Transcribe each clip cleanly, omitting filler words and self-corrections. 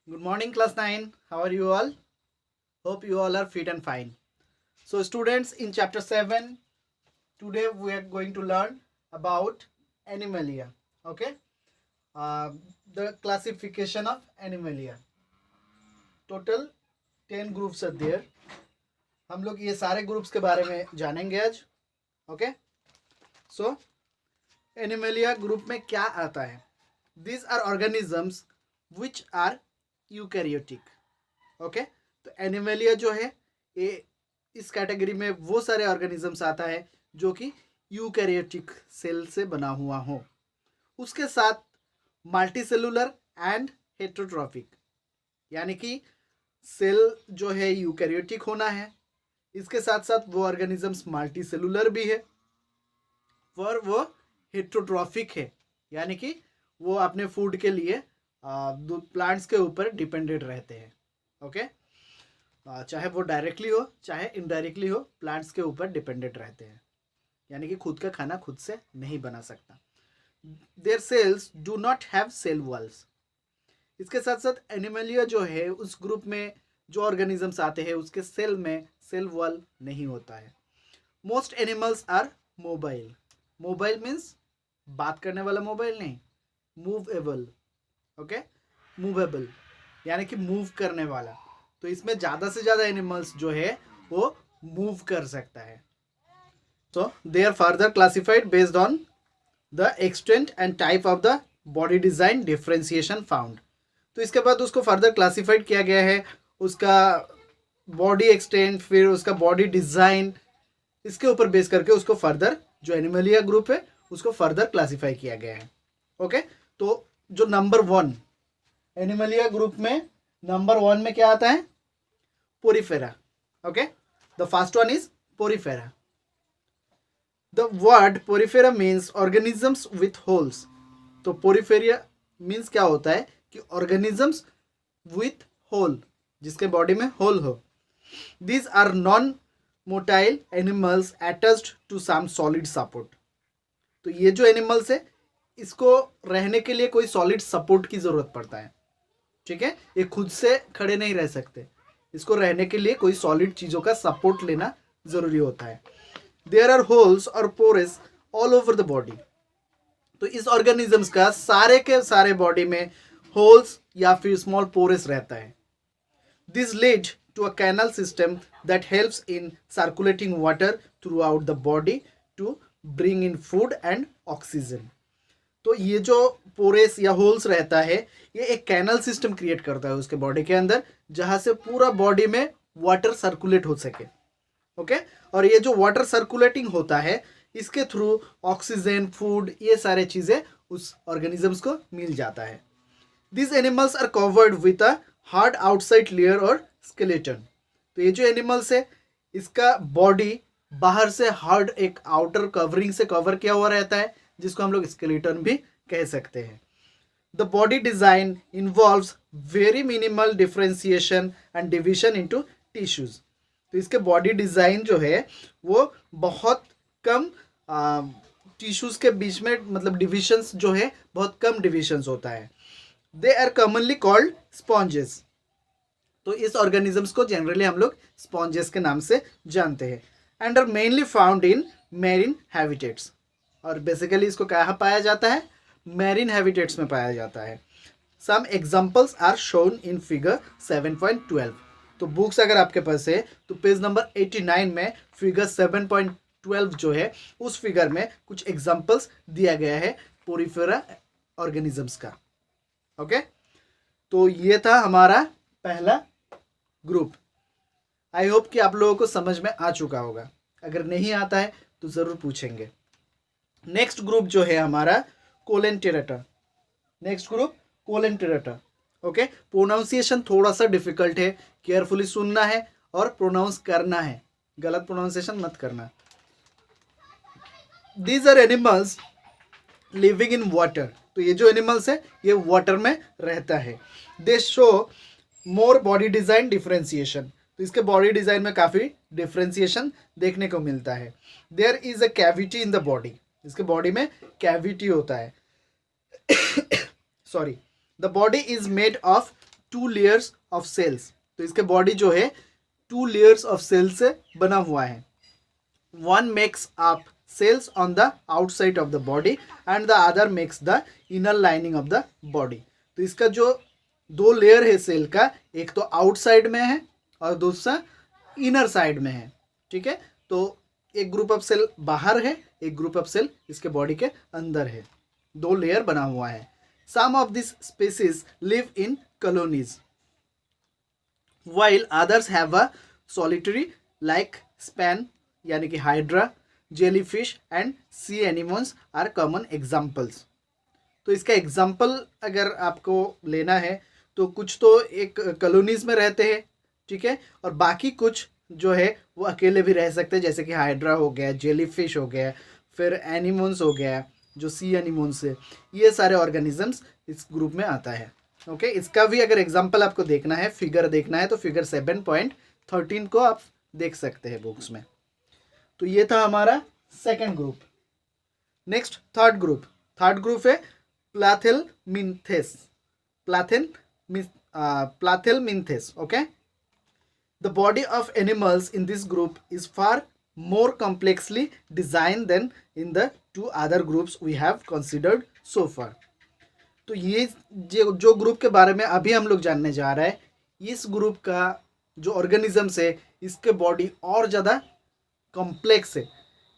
Good morning, class 9. How are you all? Hope you all are fit and fine. So, students, in chapter 7, today we are going to learn about Animalia. Okay? Uh, the classification of Animalia. Total 10 groups are there. हम लोग ये सारे groups के बारे में जानेंगे आज. Okay? सो Animalia group में क्या आता है? These are organisms which are eukaryotic. Okay, तो एनिमलिया जो है ये इस कैटेगरी में वो सारे ऑर्गेनिजम्स आता है जो कि यूकैरियोटिक सेल से बना हुआ हो. उसके साथ मल्टीसेलुलर एंड हेटेरोट्रॉफिक, यानी कि सेल जो है यूकैरियोटिक होना है. इसके साथ साथ वो ऑर्गेनिजम्स मल्टीसेलुलर भी है और वो हेटेरोट्रॉफिक है, यानी कि वो अपने फूड के लिए प्लांट्स के ऊपर डिपेंडेंट रहते हैं. ओके, चाहे वो डायरेक्टली हो चाहे इनडायरेक्टली हो, प्लांट्स के ऊपर डिपेंडेंट रहते हैं, यानी कि खुद का खाना खुद से नहीं बना सकता. Their cells do not have cell walls. इसके साथ साथ एनिमलिया जो है उस ग्रुप में जो ऑर्गेनिजम्स आते हैं उसके सेल में सेल वॉल नहीं होता है. Most animals are mobile. Mobile means बात करने वाला मोबाइल नहीं, मूवेबल. ओके, मूवेबल यानी कि मूव करने वाला. तो इसमें ज़्यादा से ज़्यादा एनिमल्स जो है वो मूव कर सकता है. So they are further classified based on the extent and type of the body design differentiation found. तो इसके बाद उसको फर्दर क्लासिफाइड किया गया है, उसका बॉडी एक्सटेंट फिर उसका बॉडी डिज़ाइन, इसके ऊपर बेस करके उसको फर्दर जो एनिमलिया ग्रुप है उसको फर्दर क्लासिफाई किया गया है. ओके, तो जो नंबर 1 एनिमलिया ग्रुप में नंबर 1 में क्या आता है? Porifera. Okay, the first one is Porifera. The word Porifera means organisms with holes. तो पोरीफेरिया मीन्स क्या होता है कि ऑर्गेनिजम्स विथ होल, जिसके बॉडी में होल हो. These are non motile animals attached to some solid support. तो ये जो एनिमल्स है इसको रहने के लिए कोई सॉलिड सपोर्ट की ज़रूरत पड़ता है. ठीक है, ये खुद से खड़े नहीं रह सकते, इसको रहने के लिए कोई सॉलिड चीज़ों का सपोर्ट लेना ज़रूरी होता है. देयर आर होल्स और पोरेस ऑल ओवर द बॉडी. तो इस ऑर्गेनिजम्स का सारे के सारे बॉडी में होल्स या फिर स्मॉल पोरेस रहता है. This lead to a canal system that helps in circulating water throughout the body to bring in food and oxygen. तो ये जो पोरेस या होल्स रहता है ये एक कैनल सिस्टम क्रिएट करता है उसके बॉडी के अंदर, जहाँ से पूरा बॉडी में वाटर सर्कुलेट हो सके. ओके, और ये जो वाटर सर्कुलेटिंग होता है इसके थ्रू ऑक्सीजन, फूड, ये सारे चीज़ें उस ऑर्गेनिजम्स को मिल जाता है. This animals are covered with a hard outside layer or skeleton. तो ये जो एनिमल्स है इसका बॉडी बाहर से हार्ड एक आउटर कवरिंग से कवर किया हुआ रहता है, जिसको हम लोग स्केलेटन भी कह सकते हैं. The body design involves very minimal differentiation and division into tissues. तो इसके बॉडी डिज़ाइन जो है वो बहुत कम टिश्यूज़ के बीच में, मतलब डिविजन्स जो है बहुत कम डिविजन्स होता है. They are commonly called sponges. तो इस ऑर्गेनिजम्स को जनरली हम लोग स्पॉन्जेस के नाम से जानते हैं. And are mainly found in marine habitats. और बेसिकली इसको कहाँ पाया जाता है? मैरीन हैबिटेट्स में पाया जाता है. Some examples are shown in figure 7.12. तो बुक्स अगर आपके पास है तो पेज नंबर 89 में फिगर 7.12 जो है उस फिगर में कुछ एग्जाम्पल्स दिया गया है पोरीफेरा ऑर्गेनिजम्स का. ओके, तो ये था हमारा पहला ग्रुप. आई होप कि आप लोगों को समझ में आ चुका होगा. अगर नहीं आता है तो ज़रूर पूछेंगे. नेक्स्ट ग्रुप जो है हमारा coelenterata. Next group coelenterata. Okay, pronunciation थोड़ा सा डिफिकल्ट है, केयरफुली सुनना है और प्रोनाउंस करना है, गलत प्रोनाउंसिएशन मत करना. These are animals living in water. तो ये जो एनिमल्स है ये वाटर में रहता है. दे show more body design differentiation. तो इसके बॉडी डिज़ाइन में काफ़ी डिफ्रेंसिएशन देखने को मिलता है. There is a cavity in the body. इसके बॉडी में कैविटी होता है. Sorry, the body is made of 2 layers of cells. तो इसके बॉडी जो है 2 लेयर्स ऑफ सेल्स से बना हुआ है। One makes up cells on the outside of the body and the other makes the inner lining of the body। तो इसका जो 2 लेयर है सेल का, एक तो आउटसाइड में है और दूसरा इनर साइड में है। ठीक है, तो एक ग्रुप ऑफ सेल बाहर है, एक ग्रुप ऑफ सेल इसके बॉडी के अंदर है। 2 लेयर बना हुआ है। Some of this species live in colonies while others have a solitary like span यानी कि hydra, jellyfish and sea animals are common examples. तो इसका एग्जाम्पल अगर आपको लेना है तो कुछ तो एक कॉलोनीज में रहते हैं, ठीक है, और बाकी कुछ जो है वो अकेले भी रह सकते हैं, जैसे कि हाइड्रा हो गया, जेलीफिश हो गया, फिर एनिमल्स हो गया जो सी एनिमल्स है। ये सारे ऑर्गेनिजम्स इस ग्रुप में आता है। ओके, इसका भी अगर एग्जाम्पल आपको देखना है, फिगर देखना है, तो फिगर 7.13 को आप देख सकते हैं बुक्स में। तो ये था हमारा second group. Next third group. Third group है platyhelminthes. Platyhelminthes. Okay, the body of animals in this group is far more complexly design than in the 2 other groups we have considered so far. तो ये जो group के बारे में अभी हम लोग जानने जा रहे हैं, इस ग्रुप का जो ऑर्गेनिजम्स है इसके बॉडी और ज़्यादा कॉम्प्लेक्स है।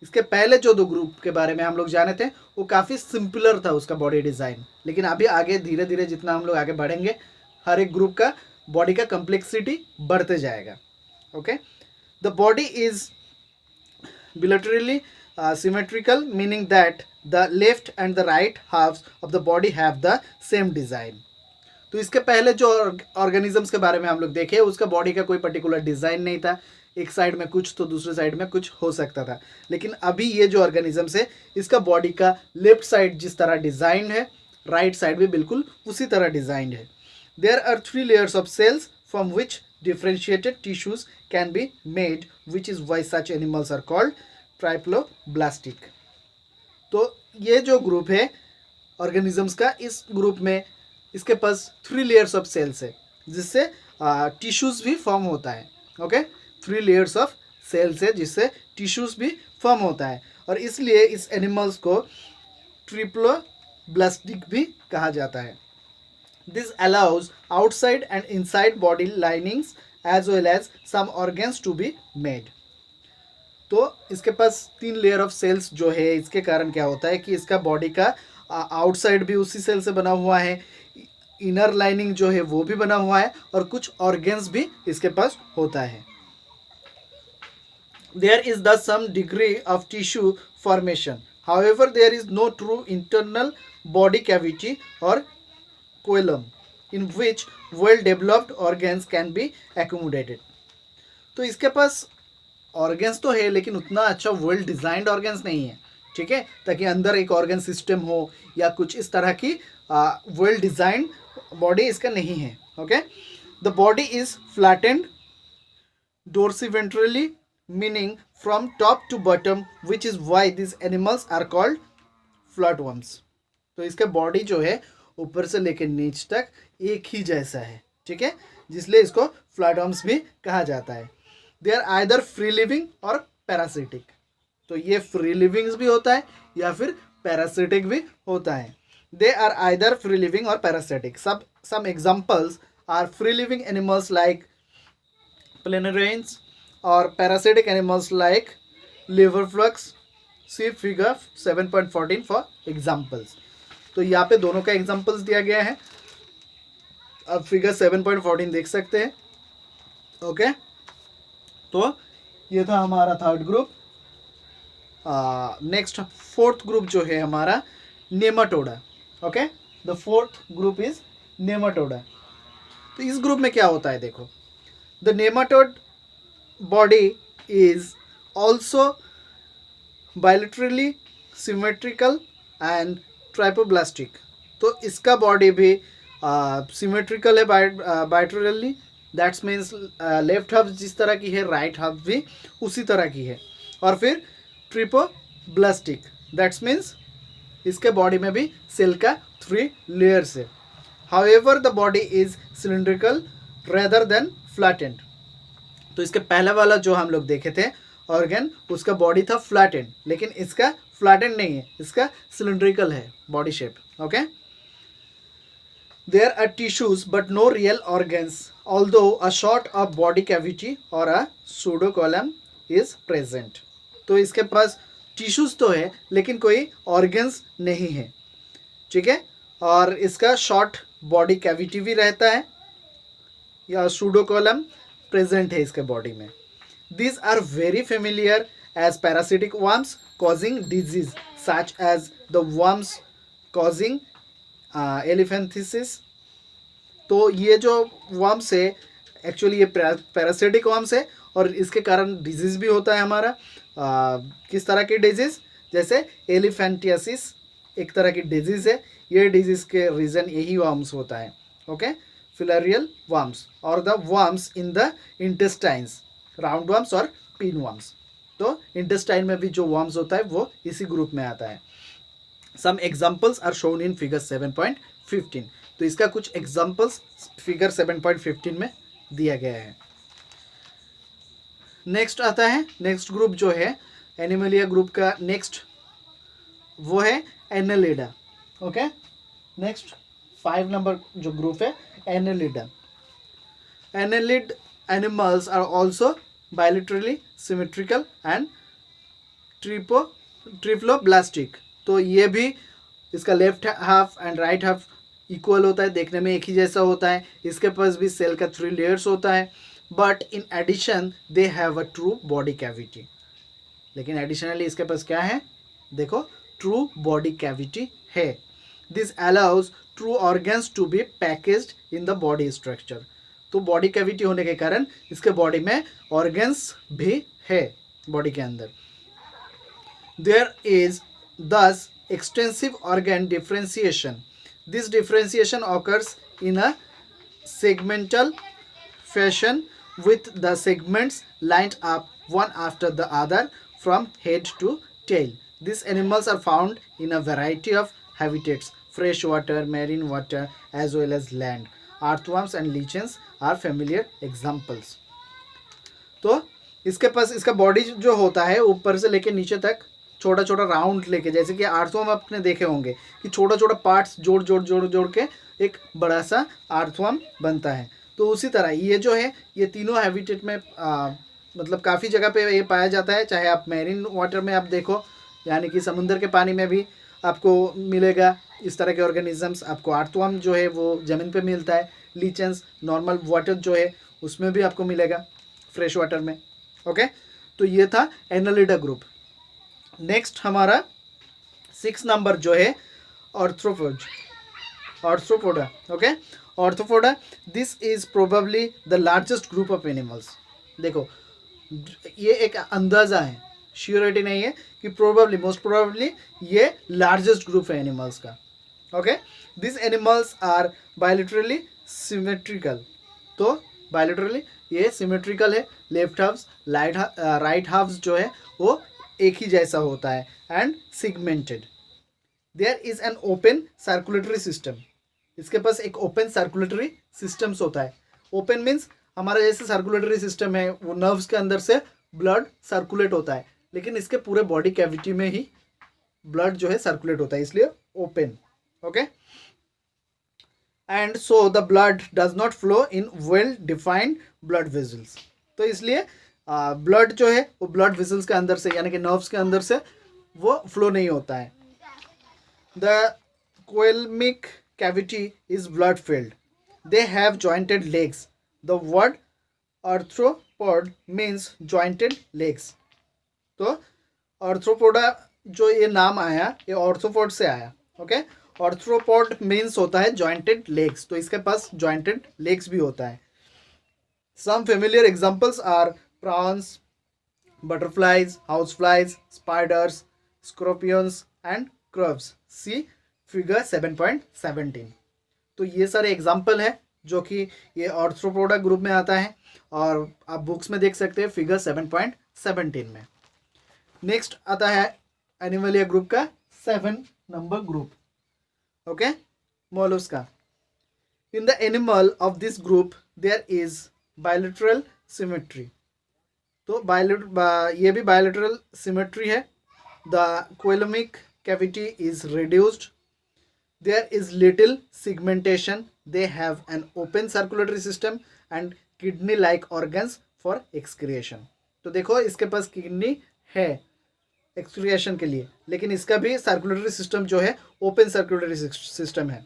इसके पहले जो 2 ग्रुप के बारे में हम लोग जाने थे वो काफ़ी सिंपलर था उसका बॉडी डिज़ाइन, लेकिन अभी आगे धीरे धीरे जितना हम लोग आगे बढ़ेंगे हर एक ग्रुप का बॉडी का कॉम्प्लेक्सिटी बढ़ते जाएगा। Okay, the body is bilaterally symmetrical, meaning that the left and the right halves of the body have the same design। तो इसके पहले जो ऑर्गेनिजम्स के बारे में हम लोग देखे उसका बॉडी का कोई पर्टिकुलर डिज़ाइन नहीं था, एक साइड में कुछ तो दूसरे साइड में कुछ हो सकता था। लेकिन अभी ये जो ऑर्गेनिजम्स है इसका बॉडी का लेफ्ट साइड जिस तरह डिज़ाइन है, राइट साइड भी बिल्कुल उसी तरह डिज़ाइन है। There are 3 layers of cells from which differentiated tissues can be made, which is why such animals are called ट्राइप्लोब्लास्टिक। तो ये जो ग्रुप है ऑर्गेनिजम्स का, इस ग्रुप में इसके पास 3 लेयर्स ऑफ सेल्स है जिससे टिश्यूज भी फॉर्म होता है। ओके, 3 लेयर्स ऑफ सेल्स है जिससे टिश्यूज भी फॉर्म होता है, और इसलिए इस एनिमल्स को ट्रिप्लोब्लास्टिक भी कहा जाता है। This allows outside and inside body linings as well as some organs to be made। तो इसके पास 3 लेयर ऑफ सेल्स जो है, इसके कारण क्या होता है कि इसका बॉडी का आउटसाइड भी उसी सेल से बना हुआ है, इनर लाइनिंग जो है वो भी बना हुआ है, और कुछ ऑर्गेन्स भी इसके पास होता है। There is thus some degree of tissue formation. However, there is no true internal body cavity or coelom in which well developed organs can be accommodated। तो इसके पास ऑर्गेन्स तो है लेकिन उतना अच्छा वेल डिजाइंड ऑर्गेन्स नहीं है, ठीक है, ताकि अंदर एक ऑर्गन सिस्टम हो या कुछ इस तरह की वेल डिजाइंड बॉडी इसका नहीं है। Okay, the body is flattened dorsiventrally, meaning from top to bottom, which is why this animals are called flatworms. तो इसका बॉडी जो है ऊपर से लेकर नीच तक एक ही जैसा है, ठीक है, जिसलिए इसको फ्लैटवर्म्स भी कहा जाता है। They are either free living और पैरासिटिक। तो ये फ्री लिविंग्स भी होता है या फिर पैरासिटिक भी होता है। They are either free living और parasitic. Some examples are free living animals like planarians और parasitic animals like liver flukes. See figure 7.14 for examples. तो यहाँ पे दोनों का एग्जाम्पल्स दिया गया है, अब फिगर 7.14 देख सकते हैं। ओके, तो ये था हमारा third group. Next fourth group जो है हमारा Nematoda. Okay, the fourth group is Nematoda. तो इस ग्रुप में क्या होता है देखो, the nematode body is also bilaterally symmetrical and triploblastic. तो इसका बॉडी भी सिमेट्रिकल है bilaterally, that's means left half जिस तरह की है राइट हाफ भी उसी तरह की है, और फिर ट्रिपोब्लास्टिक, दैट्स मीन्स इसके बॉडी में भी सेल का 3 लेयर्स है। However the body is cylindrical rather than flattened. तो इसके पहले वाला जो हम लोग देखे थे ऑर्गन, उसका बॉडी था फ्लैटेंड, लेकिन इसका फ्लैटेंड नहीं है, इसका सिलिंड्रिकल है body shape. Okay, there are tissues but no real organs although a sort of body cavity or a सूडोकोलम is present. तो इसके पास टिश्यूज तो है लेकिन कोई ऑर्गन्स नहीं है, ठीक है, और इसका शॉर्ट बॉडी कैविटी भी रहता है या सूडोकोलम प्रेजेंट है इसके बॉडी में। These are very familiar as parasitic worms causing disease such as the worms causing elephantiasis। तो ये जो वर्म्स है एक्चुअली ये पैरासिटिक वर्म्स है और इसके कारण डिजीज़ भी होता है हमारा। किस तरह की डिजीज़? जैसे एलिफेंटियासिस एक तरह की डिजीज़ है, ये डिजीज़ के रीज़न यही वर्म्स होता है। ओके, फिलरियल वर्म्स और the worms in the intestines, round worms और पिन वर्म्स। तो इंटेस्टाइन में भी जो वर्म्स होता है वो इसी ग्रुप में आता है। Some examples are shown in figure 7.15। तो इसका कुछ एग्जाम्पल्स फिगर 7.15 में दिया गया है। नेक्स्ट आता है, नेक्स्ट ग्रुप जो है एनिमलिया ग्रुप का नेक्स्ट वो है एनेलिडा। ओके, नेक्स्ट 5 नंबर जो ग्रुप है Annelida. Annelid animals are also bilaterally symmetrical and triploblastic. तो ये भी इसका left half and right half equal होता है, देखने में एक ही जैसा होता है। इसके पास भी सेल का 3 लेयर्स होता है, but in addition they have a true body cavity. लेकिन एडिशनली इसके पास क्या है? देखो, ट्रू बॉडी कैविटी है। This allows true organs to be packaged in the body structure. तो बॉडी कैविटी होने के कारण इसके बॉडी में ऑर्गन्स भी है बॉडी के अंदर। देयर इज दस extensive organ differentiation. This differentiation occurs in a segmental fashion with the segments lined up one after the other from head to tail. These animals are found in a variety of habitats, fresh water, marine water, as well as land. Earthworms and lichens are familiar examples. तो इसके पास इसका body जो होता है ऊपर से लेके नीचे तक छोटा छोटा राउंड लेके, जैसे कि अर्थवर्म आपने देखे होंगे कि छोटा छोटा पार्ट्स जोड़ जोड़ जोड़ जोड़ के एक बड़ा सा अर्थवर्म बनता है। तो उसी तरह ये जो है ये तीनों हैबिटेट में मतलब काफ़ी जगह पे ये पाया जाता है। चाहे आप मैरीन वाटर में आप देखो, यानी कि समुंदर के पानी में भी आपको मिलेगा इस तरह के ऑर्गेनिजम्स। आपको अर्थवर्म जो है वो ज़मीन पे मिलता है, लीचेंस नॉर्मल वाटर जो है उसमें भी आपको मिलेगा, फ्रेश वाटर में। ओके, तो ये था एनालिडा ग्रुप। नेक्स्ट हमारा 6 नंबर जो है Arthropoda. Okay, Arthropoda, this is probably the largest group of animals. देखो, ये एक अंदाज़ा है, श्योरिटी नहीं है कि प्रोबेबली, मोस्ट प्रोबेबली ये लार्जेस्ट ग्रुप है एनिमल्स का। Okay, this animals are bilaterally symmetrical. तो बायलैटरली ये सिमेट्रिकल है, लेफ्ट हाफ्स राइट हाफ्स जो है वो एक ही जैसा होता है and segmented. There is an open circulatory system. इसके पास एक ओपन सर्कुलेटरी सिस्टम्स होता है। ओपन मीन्स हमारा जैसे सर्कुलेटरी सिस्टम है वो नर्व्स के अंदर से ब्लड सर्कुलेट होता है, लेकिन इसके पूरे बॉडी कैविटी में ही ब्लड जो है सर्कुलेट होता है, इसलिए open. Okay, and so the blood does not flow in well defined blood vessels. तो इसलिए ब्लड जो है वो ब्लड वेजल्स के अंदर से, यानी कि नर्व्स के अंदर से वो फ्लो नहीं होता है। The coelomic cavity is blood filled. They have jointed legs. The word arthropod means jointed legs. तो arthropoda जो ये नाम आया ये ऑर्थोपोड से आया। ओके, ऑर्थ्रोपोड मीन्स होता है jointed legs, तो इसके पास jointed legs भी होता है। Some familiar examples are prawns, butterflies, houseflies, spiders, scorpions and crabs. See figure 7.17। तो ये सारे एग्जाम्पल है जो कि ये ऑर्थ्रोपोडा ग्रुप में आता है और आप बुक्स में देख सकते हैं फिगर 7.17 में। नेक्स्ट आता है एनिमलिया ग्रुप का 7 number group. Okay, Mollusca. In the animal of this group there is bilateral symmetry. तो ये भी bilateral symmetry है. The coelomic cavity is reduced. There is little segmentation. They have an open circulatory system and kidney like organs for excretion. तो देखो इसके पास kidney है excretion के लिए, लेकिन इसका भी सर्कुलेटरी सिस्टम जो है ओपन सर्कुलेटरी सिस्टम है.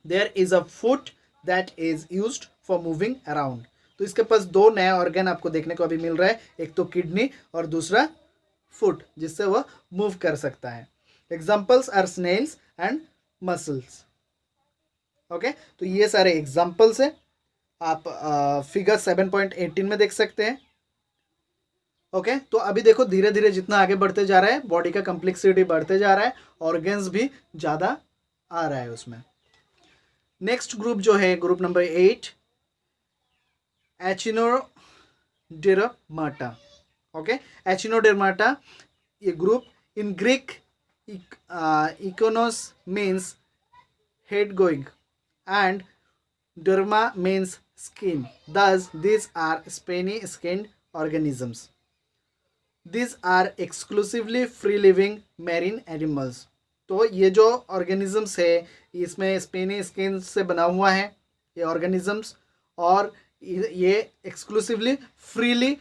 There is a foot that is used for moving around. तो इसके पास दो नया ऑर्गन आपको देखने को अभी मिल रहा है, एक तो किडनी और दूसरा फुट, जिससे वह मूव कर सकता है. Examples are snails and mussels. Okay, तो ये सारे एग्जाम्पल्स है, आप फिगर 7.18 में देख सकते हैं. ओके, तो अभी देखो धीरे धीरे जितना आगे बढ़ते जा रहा है बॉडी का कम्प्लेक्सिटी बढ़ते जा रहा है, ऑर्गन्स भी ज़्यादा आ रहा है उसमें. नेक्स्ट ग्रुप जो है group number 8, Echinodermata. Okay, Echinodermata ये group in Greek echinos means hedgehog and derma means skin. Thus, these are spiny skinned organisms. These are exclusively free living marine animals. तो ये जो organisms है इसमें spiny skin से बना हुआ है ये organisms, और ये exclusively freely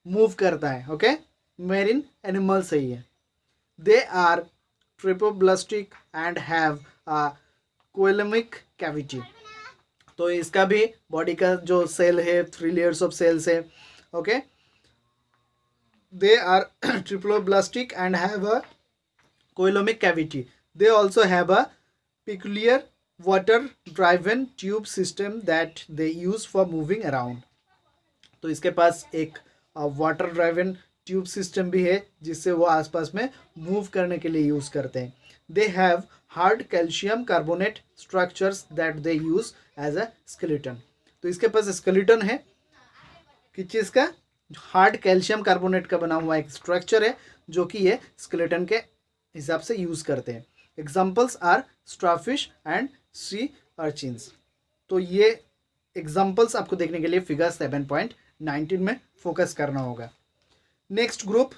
move करता है. ओके, marine animals है ये. They are trypoblastic and have a coelomic cavity. तो इसका भी बॉडी का जो सेल है 3 लेयर्स ऑफ सेल्स है. Okay, they are triploblastic and have a coelomic cavity. They also have a peculiar water driven tube system that they use for moving around. तो इसके पास एक वाटर ड्राइवन ट्यूब सिस्टम भी है जिससे वो आसपास में मूव करने के लिए यूज़ करते हैं. They have hard calcium carbonate structures that they use as a skeleton. तो इसके पास skeleton है, किस चीज़ का? हार्ड कैल्शियम कार्बोनेट का बना हुआ एक स्ट्रक्चर है जो कि ये skeleton के हिसाब से यूज़ करते हैं. Examples are starfish and sea urchins. तो ये एग्जाम्पल्स आपको देखने के लिए फिगर 7.19 में फोकस करना होगा. Next group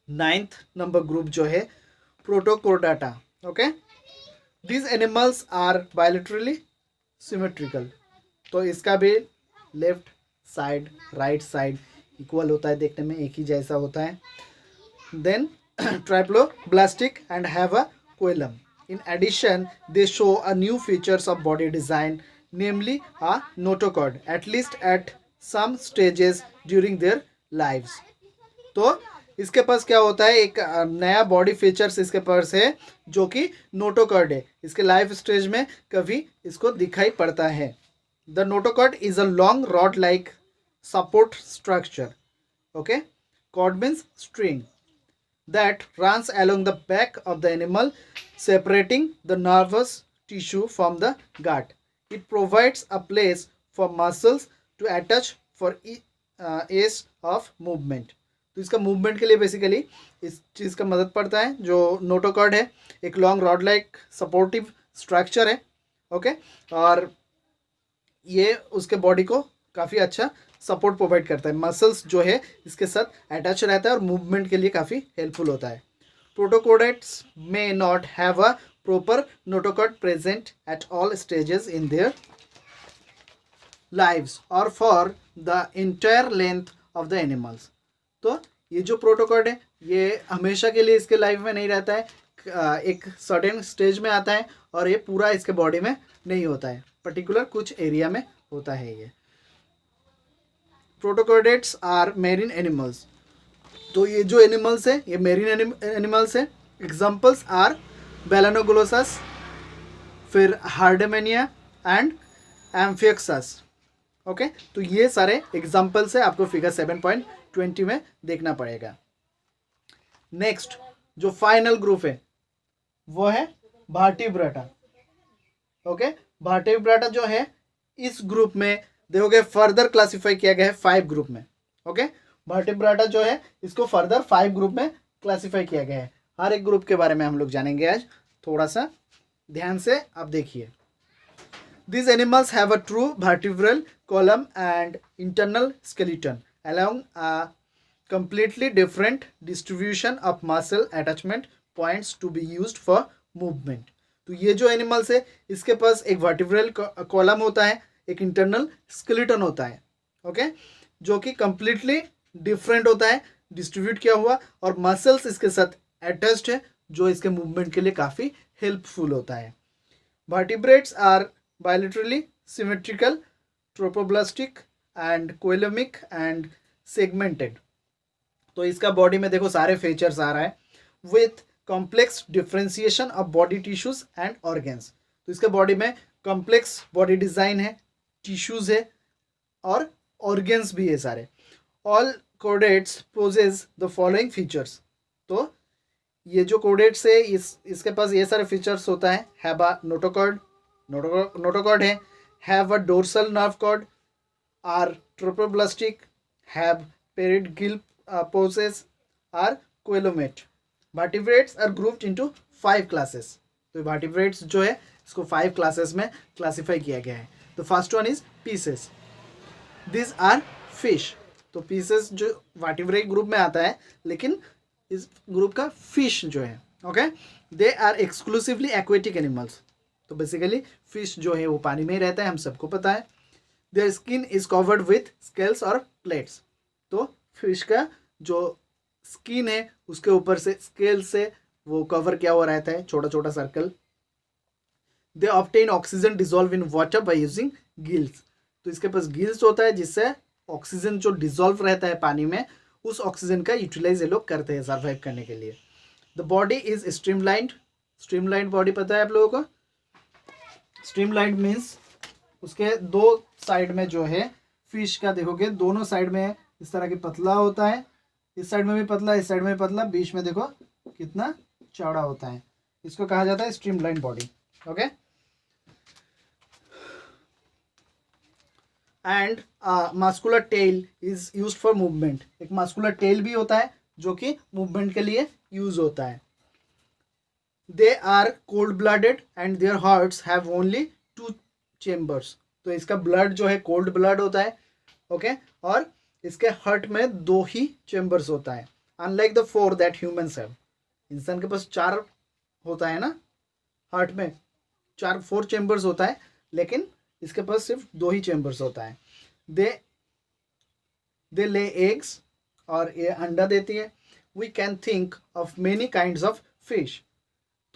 9th number group जो है Protochordata. Okay, these animals are bilaterally symmetrical. तो इसका भी left side right side equal होता है, देखने में एक ही जैसा होता है. Then triploblastic and have a coelom. In addition they show a new features of body design, namely a notochord, at least at some stages during their lives. तो इसके पास क्या होता है, एक नया बॉडी फीचर्स इसके पास है जो कि नोटोकॉर्ड है. इसके लाइफ स्टेज में कभी इसको दिखाई पड़ता है. The notochord is a long rod like support structure. Okay, cord means string that runs along the back of the animal separating the nervous tissue from the gut. It provides a place for muscles to attach for ease of movement. तो इसका movement के लिए basically इस चीज़ का मदद पड़ता है. जो नोटोकॉर्ड है एक long rod like supportive structure है. ओके, और ये उसके बॉडी को काफ़ी अच्छा सपोर्ट प्रोवाइड करता है. मसल्स जो है इसके साथ अटैच रहता है और मूवमेंट के लिए काफ़ी हेल्पफुल होता है. Protochordates may not have a proper notochord present at all stages in their lives और for the entire length of the animals. तो ये जो प्रोटोकॉर्ड है ये हमेशा के लिए इसके लाइफ में नहीं रहता है, एक सर्टेन स्टेज में आता है और ये पूरा इसके बॉडी में नहीं होता है, पर्टिकुलर कुछ एरिया में होता है. ये प्रोटोकॉर्डेट्स आर मेरीन एनिमल्स. तो ये जो एनिमल्स है ये मेरीन एनिमल्स है. एग्जाम्पल्स आर बेलानोग्लोसस, फिर हार्डेमेनिया एंड एम्फियोक्सस. ओके, तो ये सारे एग्जाम्पल्स है, आपको फिगर 7.20 में देखना पड़ेगा. नेक्स्ट जो फाइनल ग्रुप है वो है वर्टिब्रेटा. ओके, वर्टिब्रेटा जो है इस ग्रुप में देखोगे फर्दर क्लासिफाई किया गया है 5 ग्रुप में. ओके, वर्टिब्रेटा जो है इसको फर्दर 5 ग्रुप में क्लासिफाई किया गया है. हर एक ग्रुप के बारे में हम लोग जानेंगे आज, थोड़ा सा ध्यान से आप देखिए. These animals have a true vertebral column and internal skeleton, along a completely different distribution of muscle attachment points to be used for movement. तो ये जो एनिमल्स है इसके पास एक वर्टिब्रल कॉलम होता है, एक इंटरनल स्केलेटन होता है, ओके, जो कि कंप्लीटली डिफरेंट होता है, डिस्ट्रीब्यूट किया हुआ, और मसल्स इसके साथ अटैच्ड है जो इसके मूवमेंट के लिए काफ़ी हेल्पफुल होता है. Vertebrates are bilaterally symmetrical, tropoblastic and coelomic and segmented. तो इसका बॉडी में देखो सारे फीचर्स आ रहा है with complex differentiation of body tissues and organs. तो इसके बॉडी में कॉम्प्लेक्स बॉडी डिजाइन है, टिश्यूज है और ऑर्गेन्स भी है सारे. All chordates possess the following features. तो ये जो कोडेट्स है इसके पास ये सारे फीचर्स होता है. हैव अ नोटोकॉर्ड है, have a dorsal nerve cord, are triploblastic, have paired gill poses, are coelomate. Vertebrates are grouped into 5 classes. तो vertebrates जो है इसको 5 classes में क्लासीफाई किया गया है. तो first one is Pisces. This are fish. तो पीसेस जो vertebrate ग्रुप में आता है, लेकिन इस ग्रुप का फिश जो है, okay, they are exclusively aquatic animals. तो बेसिकली फिश जो है वो पानी में ही रहता है, हम सबको पता है. Their skin is covered with scales और प्लेट्स. तो फिश का जो स्किन है उसके ऊपर से स्केल से वो कवर किया हुआ रहता है, छोटा छोटा circle. They obtain oxygen dissolve in water by using gills. तो इसके पास गिल्स होता है जिससे ऑक्सीजन जो डिजोल्व रहता है पानी में, उस ऑक्सीजन का यूटिलाइज ये लोग करते हैं सर्वाइव करने के लिए. The body is streamlined. Streamlined body पता है आप लोगों को. स्ट्रीमलाइंड मीन्स उसके दो साइड में जो है फिश का देखोगे दोनों साइड में इस तरह की पतला होता है, इस साइड में भी पतला, इस साइड में भी पतला, बीच में देखो कितना चौड़ा होता है. इसको कहा जाता है streamline body, okay. And muscular tail is used for movement. एक मस्कुलर टेल भी होता है जो कि मूवमेंट के लिए यूज होता है. They are cold blooded and their hearts have only 2 chambers. तो इसका ब्लड जो है कोल्ड ब्लड होता है, ओके, और इसके हार्ट में 2 ही चेम्बर्स होता है. Unlike the 4 that humans have. इंसान के पास 4 होता है ना, हार्ट में 4 चेम्बर्स होता है, लेकिन इसके पास सिर्फ 2 ही चेम्बर्स होता है. दे ले एग्स, और ये अंडा देती है. We can think of many kinds of fish.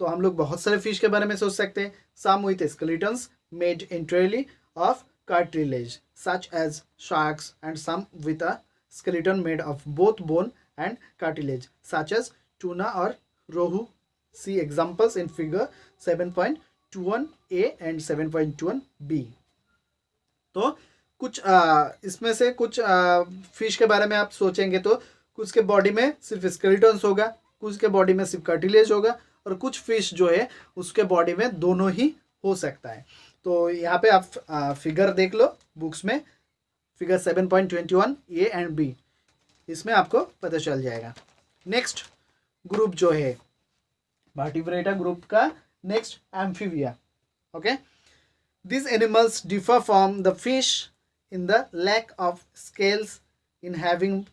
तो हम लोग बहुत सारे फिश के बारे में सोच सकते हैं. Some with skeletons made entirely of cartilage such as sharks, and some with a skeleton made of both bone and cartilage such as tuna or rohu. See examples in figure 7.21a and 7.21b. तो कुछ इसमें से कुछ fish के बारे में आप सोचेंगे तो कुछ के बॉडी में सिर्फ स्केलेटन्स होगा, कुछ के बॉडी में सिर्फ कार्टिलेज होगा, और कुछ फिश जो है उसके बॉडी में दोनों ही हो सकता है. तो यहाँ पे आप फिगर देख लो बुक्स में, फिगर 7.21 ए एंड बी, इसमें आपको पता चल जाएगा. नेक्स्ट ग्रुप जो है वर्टिब्रेटा ग्रुप का, next Amphibia, okay. This animals differ from the fish in the lack of scales, in having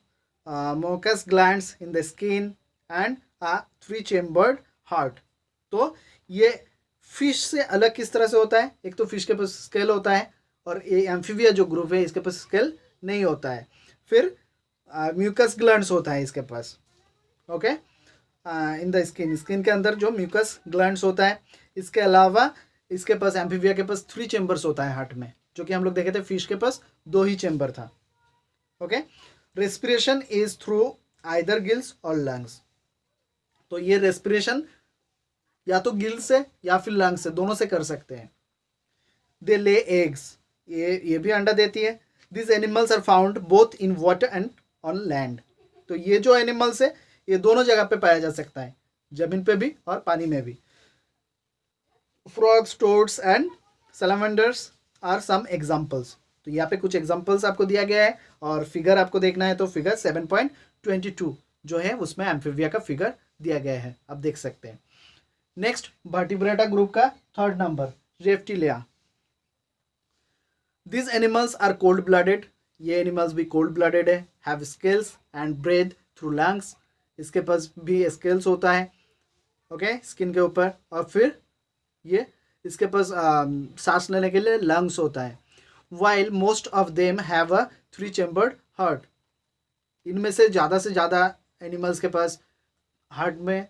mucous glands in the skin and a 3-chambered heart. तो ये फिश से अलग किस तरह से होता है. एक तो फिश के पास स्केल होता है, और ये एम्फीबिया जो ग्रुप है इसके पास स्केल नहीं होता है. फिर म्यूकस ग्लैंड्स होता है इसके पास, okay, in the skin. Skin के अंदर जो म्यूकस ग्लैंड्स होता है. इसके अलावा इसके पास एम्फीबिया के पास 3 चेम्बर्स होता है हार्ट में, जो कि हम लोग देखे थे फिश के पास 2 ही चेम्बर था, okay. Respiration is through either gills और लंग्स. तो ये रेस्पिरेशन या तो गिल से या फिर लंग से, दोनों से कर सकते हैं. दे ले एग्स. ये भी अंडा देती है. This animals are found both in water and on land. तो ये जो एनिमल्स है ये दोनों जगह पे पाया जा सकता है, जमीन पे भी और पानी में भी. Frogs, toads and salamanders are some examples. तो यहाँ पे कुछ एग्जाम्पल्स आपको दिया गया है, और फिगर आपको देखना है तो फिगर 7.22 जो है उसमें एम्फीबिया का फिगर दिया गया है, आप देख सकते हैं. नेक्स्ट वर्टिब्रेटा ग्रुप का 3rd number Reptilia. This animals are cold blooded, ये एनिमल्स भी कोल्ड ब्लडेड है, have scales and breathe through lungs, इसके पास भी स्केल्स होता है, ओके, स्किन के ऊपर, और फिर ये इसके पास सांस लेने के लिए लंग्स होता है। While most of them have a 3 chambered heart, इनमें से ज़्यादा एनिमल्स के पास हार्ट में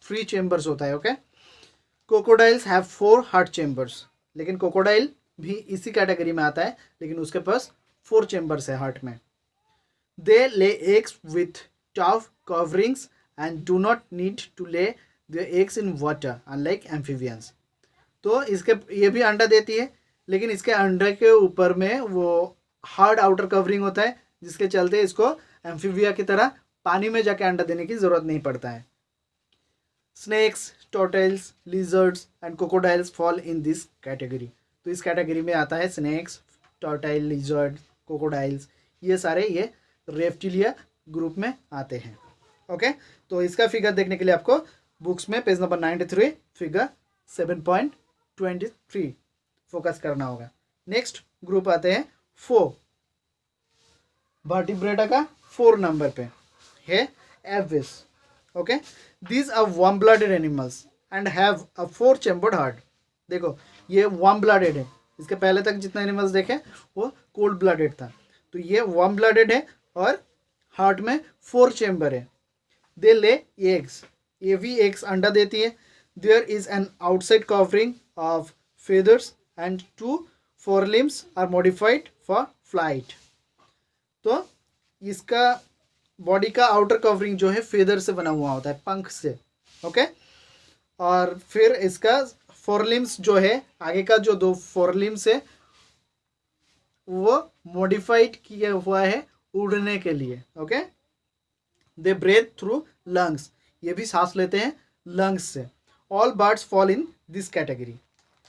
3 चैम्बर्स होता है, okay. Crocodiles have 4 heart chambers, लेकिन क्रोकोडाइल भी इसी कैटेगरी में आता है, लेकिन उसके पास 4 चैम्बर्स है हार्ट में। They lay eggs with tough coverings and do not need to lay the eggs in water unlike amphibians, तो इसके ये भी अंडा देती है, लेकिन इसके अंडे के ऊपर में वो हार्ड आउटर कवरिंग होता है, जिसके चलते इसको एम्फीबिया की तरह पानी में जाके अंडा देने की ज़रूरत नहीं पड़ता है। Snakes, turtles, lizards and crocodiles fall in this category, तो इस कैटेगरी में आता है स्नेक्स, टर्टल, लिजर्ड, क्रोकोडाइल्स, ये सारे ये रेप्टिलिया ग्रुप में आते हैं, ओके। तो इसका फिगर देखने के लिए आपको बुक्स में पेज नंबर 93 फिगर 7.23 फोकस करना होगा। नेक्स्ट ग्रुप आते हैं 4, वर्टिब्रेटा का 4 नंबर पे है Aves, okay. These are warm blooded animals and have a 4 chambered heart, देखो ये वार्म ब्लडेड है, इसके पहले तक जितना एनिमल्स देखे वो कोल्ड ब्लडेड था, तो ये वार्म ब्लडेड है और हार्ट में 4 चैम्बर है। दे ले एग्स, ये भी एग्स अंडा देती है। There is an outside covering of feathers and 2 forelimbs are modified for flight, तो इसका बॉडी का आउटर कवरिंग जो है फेदर से बना हुआ होता है, पंख से, ओके। और फिर इसका फोरलिम्स जो है, आगे का जो 2 फोरलिम्स है वो मॉडिफाइड किया हुआ है उड़ने के लिए, ओके। दे ब्रेथ थ्रू लंग्स, ये भी सांस लेते हैं लंग्स से। All birds fall in this category,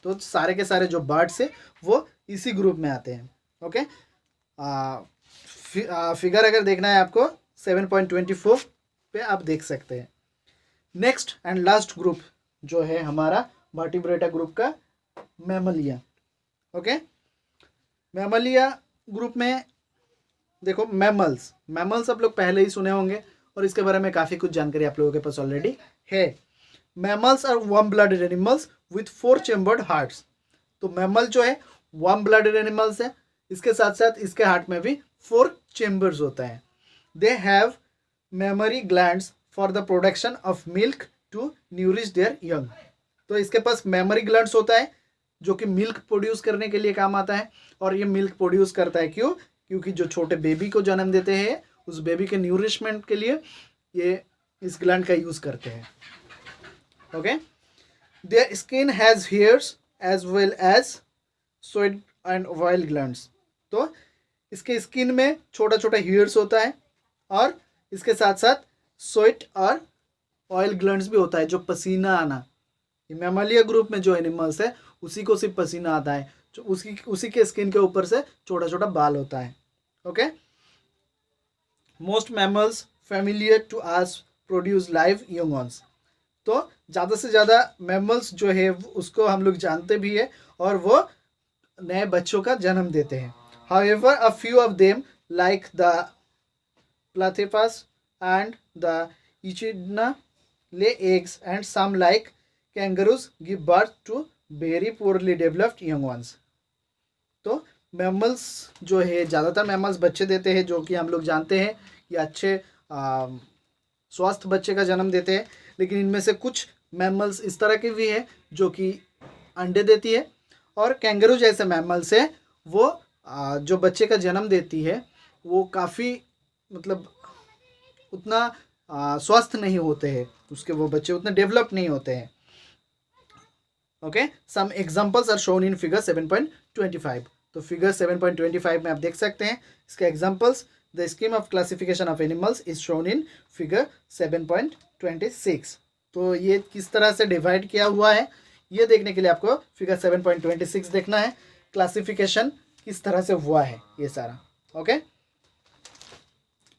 तो सारे के सारे जो बर्ड्स है वो इसी ग्रुप में आते हैं, ओके। फिगर अगर देखना है आपको 7.24 पे आप देख सकते हैं। नेक्स्ट एंड लास्ट ग्रुप जो है हमारा वर्टिब्रेटा ग्रुप का मैमलिया, ओके। मैमलिया ग्रुप में देखो मैमल्स आप लोग पहले ही सुने होंगे और इसके बारे में काफ़ी कुछ जानकारी आप लोगों के पास ऑलरेडी है। Mammals are warm blooded animals with 4 chambered hearts, तो मैमल जो है वार्म ब्लडेड एनिमल्स है, इसके साथ साथ इसके हार्ट में भी 4 चैम्बर्स होता है। They have mammary glands for the production of milk to nourish their young, तो इसके पास मेमोरी ग्लैंड्स होता है जो कि मिल्क प्रोड्यूस करने के लिए काम आता है, और ये मिल्क प्रोड्यूस करता है क्यों, क्योंकि जो छोटे बेबी को जन्म देते हैं उस बेबी के न्यूरिशमेंट के लिए ये इस ग्लैंड का यूज़ करते हैं, okay. Their skin has hairs as well as sweat and oil glands, तो इसके स्किन में छोटा छोटा हेयर्स होता है और इसके साथ साथ स्वेट और ऑयल ग्लैंड्स भी होता है, जो पसीना आना, ये मैमलिया ग्रुप में जो एनिमल्स है उसी को सिर्फ पसीना आता है, जो उसी के स्किन के ऊपर से छोटा छोटा बाल होता है, okay. Most mammals familiar to us produce live young ones, तो ज़्यादा से ज़्यादा मैमल्स जो है उसको हम लोग जानते भी है और वो नए बच्चों का जन्म देते हैं। However a few of them like the platypus and the echidna lay eggs and some like kangaroos give birth to very poorly developed young ones, तो मैमल्स जो है ज़्यादातर मैमल्स बच्चे देते हैं जो कि हम लोग जानते हैं कि अच्छे स्वस्थ बच्चे का जन्म देते हैं, लेकिन इनमें से कुछ मैमल्स इस तरह के भी है जो कि अंडे देती है, और कैंगरू जैसे मैमल्स है वो जो बच्चे का जन्म देती है वो काफ़ी मतलब उतना स्वस्थ नहीं होते हैं, उसके वो बच्चे उतने डेवलप नहीं होते हैं, okay. Some examples are shown in figure 7.25, तो फिगर 7.25 में आप देख सकते हैं इसके examples. The scheme of classification of animals is shown in figure 7.26, तो ये किस तरह से डिवाइड किया हुआ है ये देखने के लिए आपको फिगर 7.26 देखना है, क्लासिफिकेशन किस तरह से हुआ है ये सारा, ओके।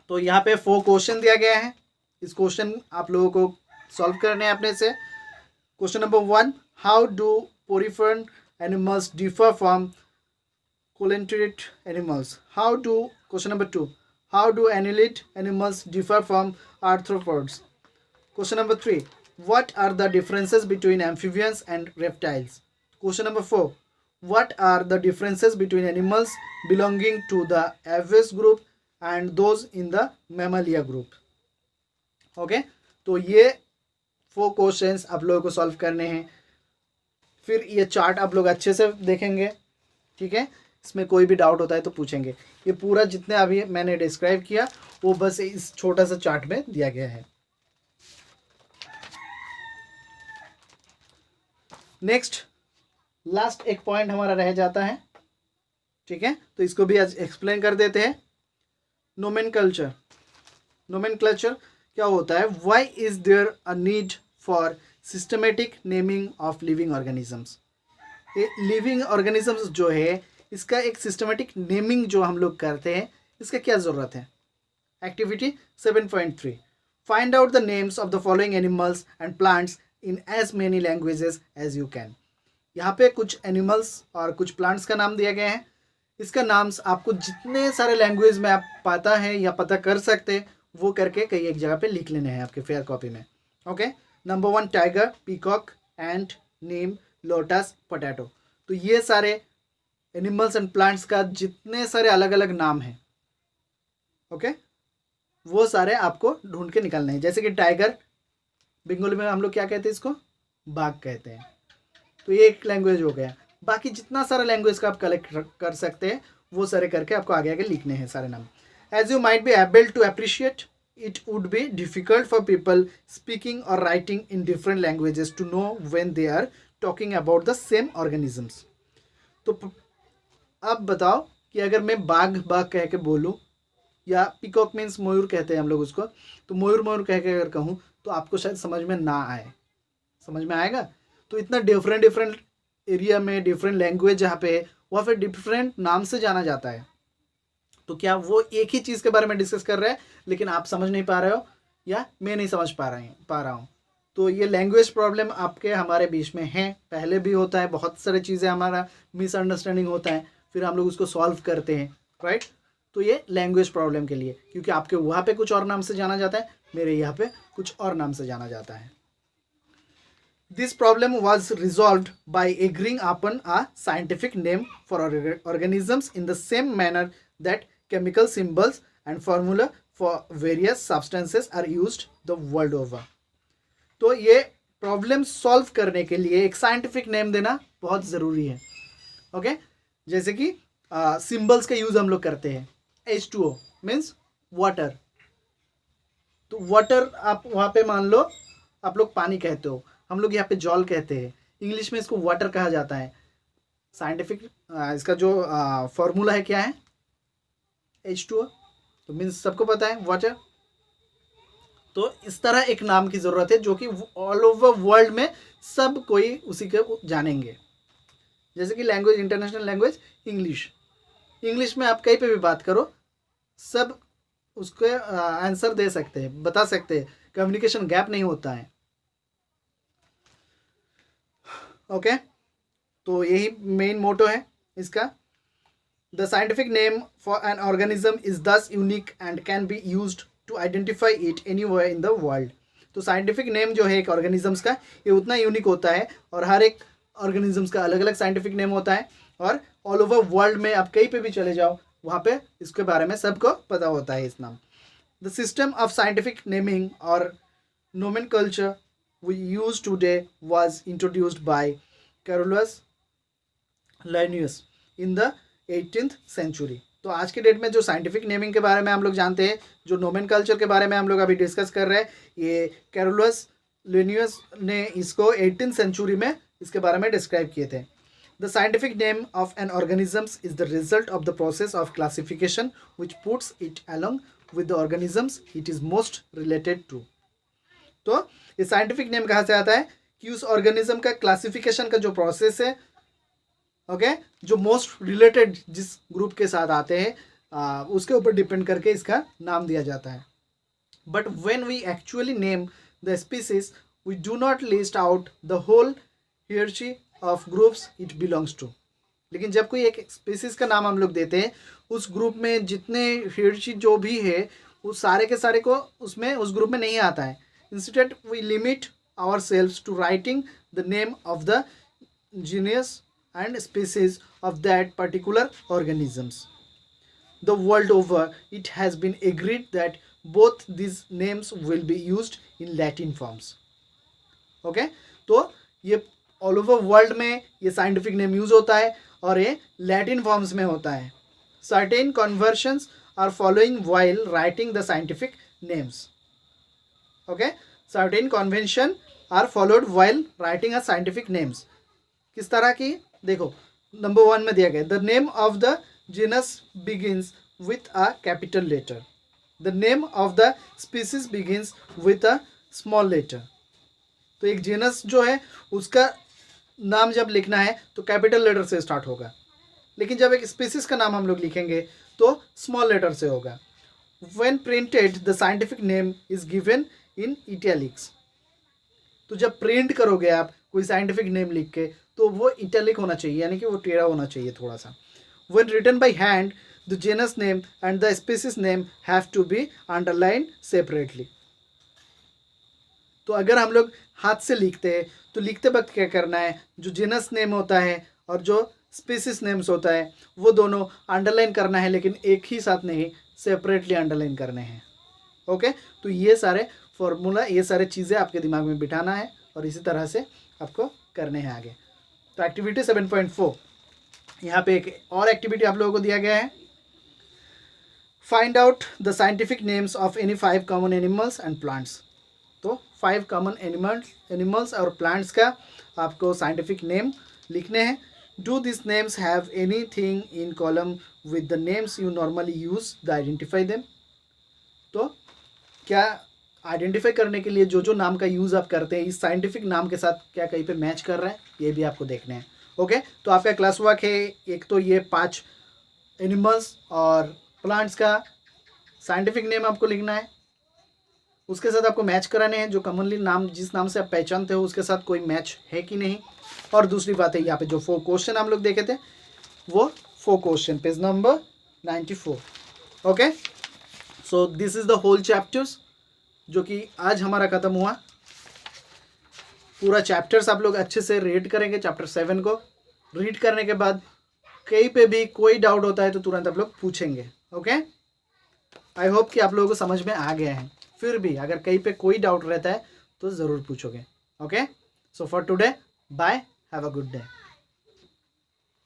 तो यहाँ पे 4 क्वेश्चन दिया गया है, इस क्वेश्चन आप लोगों को सॉल्व करने हैं अपने से। Question number 1, how do poriferan animals differ from coelenterated animals. Question number 2. How do annelid animals differ from arthropods? Question number 3. What are the differences between amphibians and reptiles? Question number 4. What are the differences between animals belonging to the aves group and those in the mammalia group? Okay तो ये 4 questions आप लोगों को solve करने हैं. फिर ये chart आप लोग अच्छे से देखेंगे, ठीक है. इसमें कोई भी डाउट होता है तो पूछेंगे. ये पूरा जितने अभी मैंने डिस्क्राइब किया वो बस इस छोटा सा चार्ट में दिया गया है. नेक्स्ट लास्ट एक पॉइंट हमारा रह जाता है, ठीक है. तो इसको भी एक्सप्लेन कर देते हैं. नोमेनकल्चर. नोमेनक्लेचर क्या होता है? Why is there a need for systematic naming of living organisms. ये लिविंग ऑर्गेनिजम्स जो है इसका एक सिस्टमेटिक नेमिंग जो हम लोग करते हैं इसका क्या ज़रूरत है? Activity 7.3. Find out the names of the following animals and plants in as many languages as you can. यहाँ पे कुछ एनिमल्स और कुछ प्लांट्स का नाम दिया गया है. इसका नाम्स आपको जितने सारे लैंग्वेज में आप पता है या पता कर सकते हैं वो करके कहीं एक जगह पे लिख लेने हैं आपके फेयर कॉपी में. ओके. नंबर 1 टाइगर, पीकॉक, एंट, नीम, लोटस, पोटैटो. तो ये सारे एनिमल्स एंड प्लांट्स का जितने सारे अलग अलग नाम हैं, ओके, वो सारे आपको ढूंढ के निकालने हैं. जैसे कि टाइगर बंगाली में हम लोग क्या कहते हैं? इसको बाघ कहते हैं. तो ये एक लैंग्वेज हो गया. बाकी जितना सारा लैंग्वेज का आप कलेक्ट कर सकते हैं वो सारे करके आपको आगे आगे लिखने हैं सारे नाम. As you might be able to appreciate, it would be difficult for people speaking or writing in different languages to know when they are talking about the same organisms. तो अब बताओ कि अगर मैं बाघ बाघ कह के बोलूँ या पिकॉक मीन्स मयूर कहते हैं हम लोग उसको, तो मयूर मयूर कह के अगर कहूँ तो आपको शायद समझ में ना आए. समझ में आएगा? तो इतना डिफरेंट एरिया में डिफरेंट लैंग्वेज जहाँ पे है वहाँ पे डिफरेंट नाम से जाना जाता है. तो क्या वो एक ही चीज़ के बारे में डिस्कस कर रहे हैं लेकिन आप समझ नहीं पा रहे हो या मैं नहीं समझ पा रहा हूँ. तो ये लैंग्वेज प्रॉब्लम आपके हमारे बीच में है. पहले भी होता है. बहुत सारी चीज़ें हमारा मिसअंडरस्टैंडिंग होता है, फिर हम लोग उसको सॉल्व करते हैं, राइट. तो ये लैंग्वेज प्रॉब्लम के लिए, क्योंकि आपके वहाँ पे कुछ और नाम से जाना जाता है, मेरे यहाँ पे कुछ और नाम से जाना जाता है. This problem was resolved by agreeing upon a scientific name for organisms in the same manner that chemical symbols and formula for various substances are used the world over. तो ये प्रॉब्लम सॉल्व करने के लिए एक scientific name देना बहुत ज़रूरी है. ओके. जैसे कि सिंबल्स का यूज़ हम लोग करते हैं. H2O means water. तो वाटर आप वहाँ पे मान लो आप लोग पानी कहते हो, हम लोग यहाँ पे जॉल कहते हैं. इंग्लिश में इसको वाटर कहा जाता है. साइंटिफिक इसका जो फॉर्मूला है क्या है? H2O. तो मीन्स सबको पता है वाटर. तो इस तरह एक नाम की ज़रूरत है जो कि ऑल ओवर वर्ल्ड में सब कोई उसी के जानेंगे. जैसे कि language, international language English. English में आप कहीं पे भी बात करो सब उसके आंसर दे सकते हैं, बता सकते हैं. कम्युनिकेशन गैप नहीं होता है. ओके. तो यही मेन मोटो है इसका. The scientific name for an organism is thus unique and can be used to identify it anywhere in the world. तो साइंटिफिक नेम जो है एक ऑर्गेनिजम्स का ये उतना यूनिक होता है और हर एक ऑर्गेनिजम्स का अलग अलग साइंटिफिक नेम होता है और ऑल ओवर वर्ल्ड में आप कहीं पे भी चले जाओ वहाँ पे इसके बारे में सबको पता होता है इस नाम. The system of scientific naming और nomenclature we use today was introduced by Carolus Linnaeus in the 18th century. तो आज के डेट में जो साइंटिफिक नेमिंग के बारे में हम लोग जानते हैं, जो नोमेनकल्चर के बारे में हम लोग अभी डिस्कस कर रहे हैं, ये कैरोलस लिनियस ने इसको 18th सेंचुरी में इसके बारे में डिस्क्राइब किए थे. The scientific name of an organisms is the result of the process of classification which puts it along with the organisms it is most related to. तो ये साइंटिफिक नेम कहाँ से आता है कि उस ऑर्गेनिज्म का क्लासिफिकेशन का जो प्रोसेस है, ओके, जो मोस्ट रिलेटेड जिस ग्रुप के साथ आते हैं उसके ऊपर डिपेंड करके इसका नाम दिया जाता है. But when we actually name the species we do not list out the whole hierarchy of groups it belongs to. लेकिन जब कोई एक स्पीसीज का नाम हम लोग देते हैं, उस ग्रुप में जितने हेडशीट जो भी है उस सारे के सारे को उसमें उस ग्रुप में नहीं आता है. Instead we limit ourselves to writing the name of the genus and species of that particular organisms. The world over, it has been agreed that both these names will be used in Latin forms. Okay, तो ये all over world में ये scientific name use होता है और ये Latin forms में होता है. Certain conventions are following while writing the scientific names. Okay, certain convention are followed while writing a scientific names. किस तरह की, देखो नंबर 1 में दिया गया the name of the genus begins with a capital letter. The name of the species begins with a small letter. तो एक genus जो है उसका नाम जब लिखना है तो कैपिटल लेटर से स्टार्ट होगा, लेकिन जब एक स्पीसीज का नाम हम लोग लिखेंगे तो स्मॉल लेटर से होगा. When printed the scientific name is given in italics. तो जब प्रिंट करोगे आप कोई साइंटिफिक नेम लिख के तो वो इटैलिक होना चाहिए, यानी कि वो टेढ़ा होना चाहिए थोड़ा सा. When written by hand the genus name and the species name have to be underline separately. तो अगर हम लोग हाथ से लिखते हैं तो लिखते वक्त क्या करना है, जो जेनस नेम होता है और जो स्पीसीज नेम्स होता है वो दोनों अंडरलाइन करना है, लेकिन एक ही साथ नहीं, सेपरेटली अंडरलाइन करने हैं. ओके, तो ये सारे फॉर्मूला, ये सारे चीज़ें आपके दिमाग में बिठाना है और इसी तरह से आपको करने हैं आगे. तो एक्टिविटी 7.4, यहाँ पे एक और एक्टिविटी आप लोगों को दिया गया है. Find out the scientific names of any 5 common animals and plants. तो 5 कॉमन एनिमल्स और प्लांट्स का आपको साइंटिफिक नेम लिखने हैं. Do this names have any thing in column with the names you normally use the identify them. तो क्या identify करने के लिए जो जो नाम का यूज़ आप करते हैं इस साइंटिफिक नाम के साथ क्या कहीं पे मैच कर रहा है, ये भी आपको देखना है. ओके, तो आपका क्लास वर्क है, एक तो ये 5 एनिमल्स और प्लांट्स का साइंटिफिक नेम आपको लिखना है, उसके साथ आपको मैच कराने हैं जो कॉमनली नाम, जिस नाम से आप पहचानते हो उसके साथ कोई मैच है कि नहीं. और दूसरी बात है यहाँ पे जो 4 क्वेश्चन हम लोग देखे थे वो 4 question, page number 94. Okay, so this is the whole chapters जो कि आज हमारा ख़त्म हुआ. पूरा चैप्टर्स आप लोग अच्छे से रीड करेंगे. चैप्टर 7 को रीड करने के बाद कहीं पे भी कोई डाउट होता है तो तुरंत आप लोग पूछेंगे. ओके, आई होप कि आप लोगों को समझ में आ गया है. फिर भी अगर कहीं पे कोई डाउट रहता है तो ज़रूर पूछोगे. Okay, so for today bye, have a good day.